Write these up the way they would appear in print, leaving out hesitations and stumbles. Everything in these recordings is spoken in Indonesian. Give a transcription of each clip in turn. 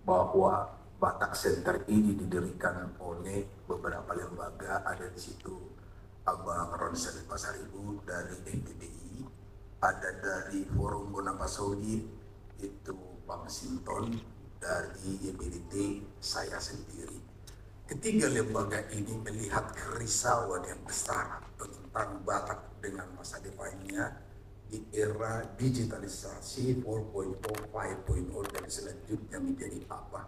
bahwa Batak Center ini didirikan oleh beberapa lembaga. Ada di situ Abang Ronsel Pasaribu dari FPBI, ada dari Forum Bonapasogi itu Bang Sinton, dari YPDT saya sendiri. Ketiga lembaga ini melihat kerisauan yang besar tentang Batak dengan masa depannya di era digitalisasi 4.0, 5.0 dan selanjutnya menjadi apa.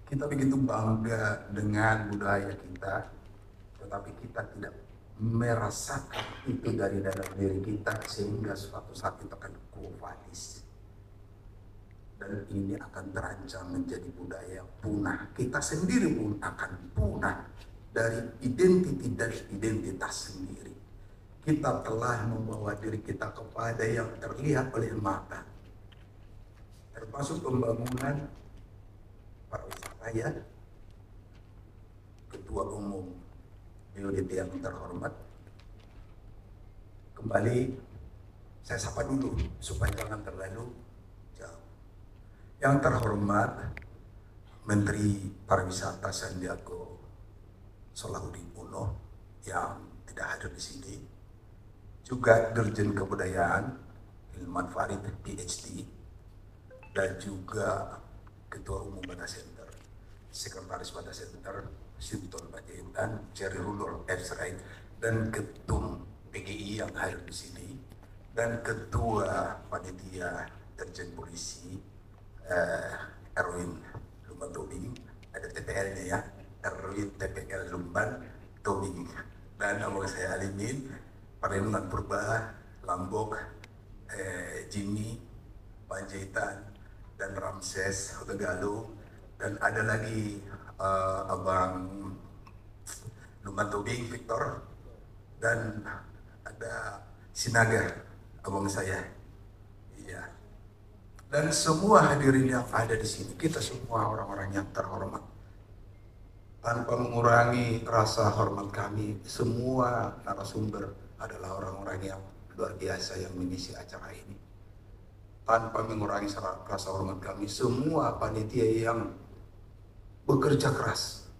Kita begitu bangga dengan budaya kita, tetapi kita tidak merasakan itu dari dalam diri kita sehingga suatu saat itu akan kuvalis. Dan ini akan terancam menjadi budaya punah. Kita sendiri pun akan punah dari identitas sendiri. Kita telah membawa diri kita kepada yang terlihat oleh mata, termasuk pembangunan pariwisata ya. Ketua Umum BODT yang terhormat, kembali saya sapa dulu supaya jangan terlalu jauh. Yang terhormat Menteri Pariwisata Sandiaga Salahuddin Uno yang tidak hadir di sini, juga Dirjen Kebudayaan Hilman Farid PhD, dan juga Ketua Umum Batak Center, Sekretaris Batak Center Sinton Panjaitan, Jerry Rudolf F. dan Ketum PGI yang hadir di sini, dan Ketua Panitia Dirjen Polisi Erwin Lumban Tobing, ada TPL-nya ya, Erwin TPL Lumban Tobing, dan nama saya Alimin, Perlindungan Purba, Lambok, Jimmy, Panjaitan, dan Ramses Hutagalu, dan ada lagi Abang Lumban Tobing Victor, dan ada Sinaga, abang saya. Iya. Dan semua hadirin yang ada di sini, kita semua orang-orang yang terhormat. Tanpa mengurangi rasa hormat kami, semua narasumber adalah orang-orang yang luar biasa yang mengisi acara ini. Tanpa mengurangi rasa hormat kami, semua panitia yang bekerja keras,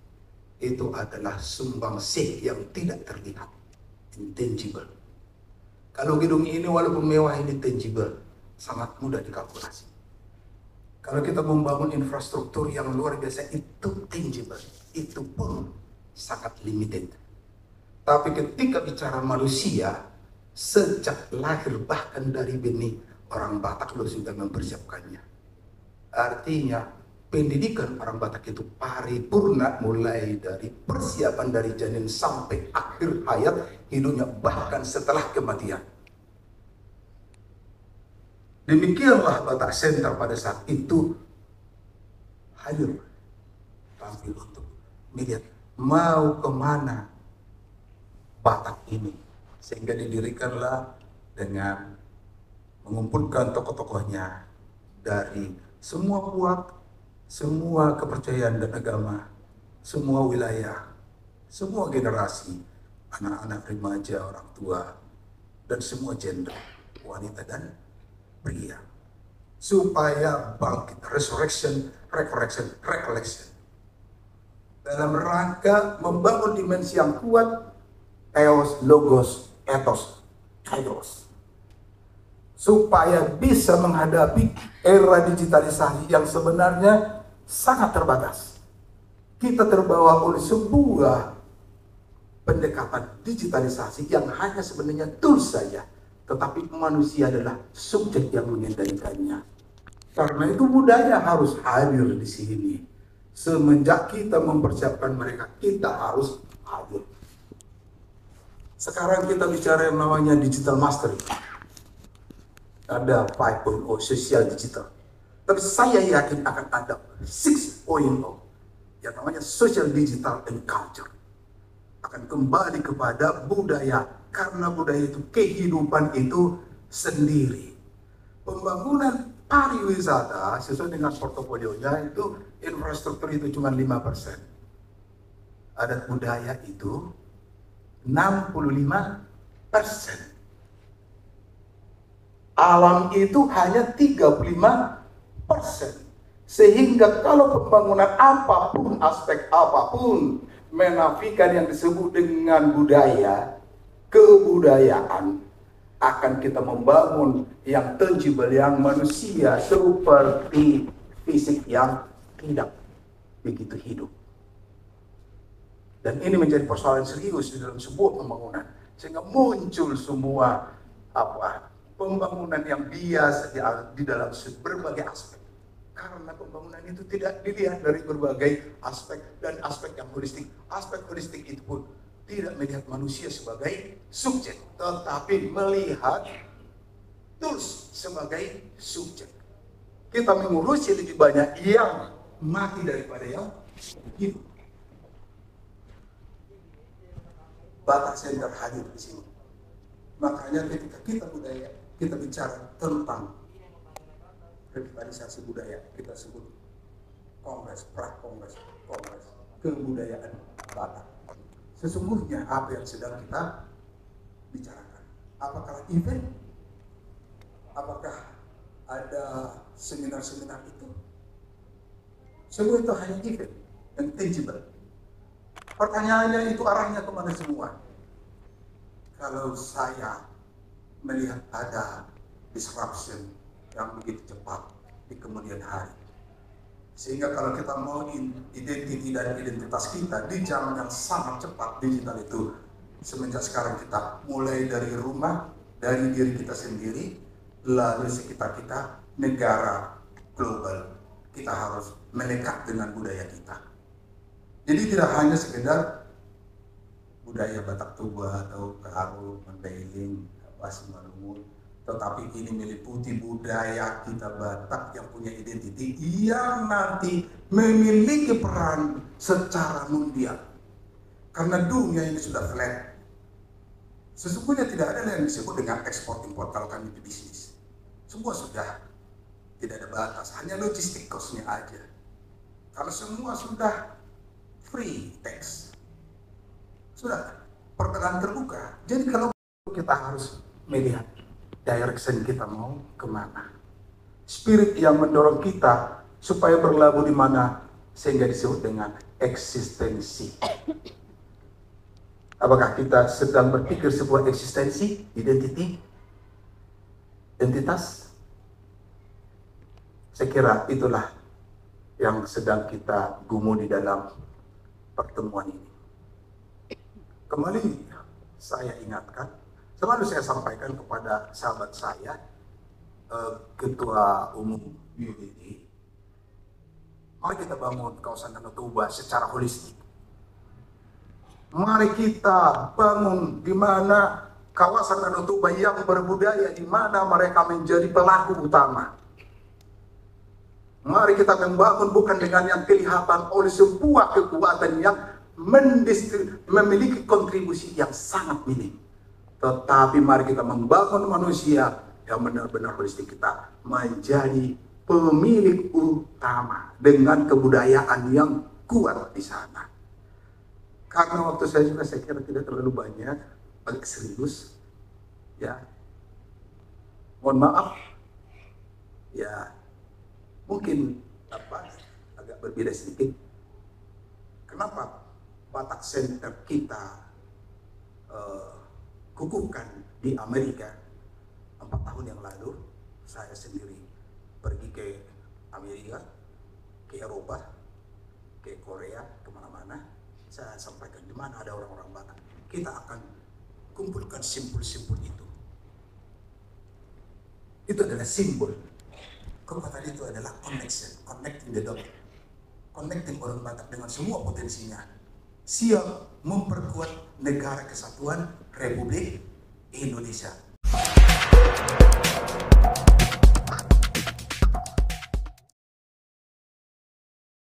itu adalah sumbangsih yang tidak terlihat, intangible. Kalau gedung ini walaupun mewah, ini tangible, sangat mudah dikalkulasi. Kalau kita membangun infrastruktur yang luar biasa, itu tangible, itu pun sangat limited. Tapi ketika bicara manusia, sejak lahir bahkan dari benih, orang Batak lo sudah mempersiapkannya. Artinya pendidikan orang Batak itu paripurna, mulai dari persiapan dari janin sampai akhir hayat hidupnya, bahkan setelah kematian. Demikianlah Batak Center pada saat itu hadir tampil untuk melihat mau kemana Batak ini, sehingga didirikanlah dengan mengumpulkan tokoh-tokohnya dari semua puak, semua kepercayaan dan agama, semua wilayah, semua generasi, anak-anak, remaja, orang tua, dan semua gender, wanita dan pria, supaya bangkit, recollection, dalam rangka membangun dimensi yang kuat, eos, logos, ethos, kairos, supaya bisa menghadapi era digitalisasi yang sebenarnya sangat terbatas. Kita terbawa oleh sebuah pendekatan digitalisasi yang hanya sebenarnya tools saja, tetapi manusia adalah subjek yang mengendalikannya. Karena itu budaya harus hadir di sini. Semenjak kita mempersiapkan mereka, kita harus hadir. Sekarang kita bicara yang namanya digital mastery. Ada 5.0 social digital. Tapi saya yakin akan ada 6.0 yang namanya social digital and culture. Akan kembali kepada budaya, karena budaya itu kehidupan itu sendiri. Pembangunan pariwisata sesuai dengan portofolionya itu infrastruktur itu cuma 5%. Adat budaya itu 65%. Alam itu hanya 35%. Sehingga kalau pembangunan apapun, aspek apapun, menafikan yang disebut dengan budaya, kebudayaan, akan kita membangun yang tangible, yang manusia seperti fisik yang tidak begitu hidup. Dan ini menjadi persoalan serius di dalam sebuah pembangunan. Sehingga muncul semua pembangunan yang bias di dalam berbagai aspek. Karena pembangunan itu tidak dilihat dari berbagai aspek dan aspek yang holistik. Aspek holistik itu pun tidak melihat manusia sebagai subjek, tetapi melihat tools sebagai subjek. Kita mengurusi lebih banyak yang mati daripada yang hidup. Batak Center hadir di sini. Makanya ketika kita bicara tentang revitalisasi budaya, kita sebut kongres kebudayaan Batak. Sesungguhnya apa yang sedang kita bicarakan? Apakah event? Apakah ada seminar-seminar itu? Semua itu hanya event yang tangible. Pertanyaannya itu arahnya kemana semua? Kalau saya melihat ada disruption yang begitu cepat di kemudian hari, sehingga kalau kita mau identiti dan identitas kita di zaman yang sangat cepat digital itu, semenjak sekarang kita mulai dari rumah, dari diri kita sendiri, lalu sekitar kita, negara, global, kita harus melekat dengan budaya kita. Jadi tidak hanya sekedar budaya Batak Toba atau Karo, Mandailing, Simalungun, tetapi ini meliputi budaya kita Batak yang punya identiti yang nanti memiliki peran secara mundial. Karena dunia ini sudah flat. Sesungguhnya tidak ada yang disebut dengan ekspor impor kalau kami di bisnis. Semua sudah tidak ada batas, hanya logistik cost-nya aja. Karena semua sudah free tax, sudah perdagangan terbuka. Jadi kalau kita harus melihat direction kita mau kemana, spirit yang mendorong kita supaya berlabuh di mana, sehingga disebut dengan eksistensi. Apakah kita sedang berpikir sebuah eksistensi, identitas? Saya kira itulah yang sedang kita gumuli dalam pertemuan ini. Kembali saya ingatkan, selalu saya sampaikan kepada sahabat saya, Ketua Umum UUD, mari kita bangun kawasan Danau Toba secara holistik. Mari kita bangun di mana kawasan Danau Toba yang berbudaya, di mana mereka menjadi pelaku utama. Mari kita membangun bukan dengan yang kelihatan oleh sebuah kekuatan yang memiliki kontribusi yang sangat minim. Tetapi mari kita membangun manusia yang benar-benar holistik, kita menjadi pemilik utama dengan kebudayaan yang kuat di sana. Karena waktu saya juga saya kira tidak terlalu banyak, agak serius, ya. Mohon maaf, ya. Mungkin agak berbeda sedikit. Kenapa Batak Center kita kukuhkan di Amerika 4 tahun yang lalu? Saya sendiri pergi ke Amerika, ke Eropa, ke Korea, kemana-mana. Saya sampaikan di mana ada orang-orang Batak, kita akan kumpulkan simbol-simbol itu. Itu adalah simbol. Kekuatan itu adalah connection, connecting the dot, connecting orang Batak dengan semua potensinya, siap memperkuat negara kesatuan Republik Indonesia.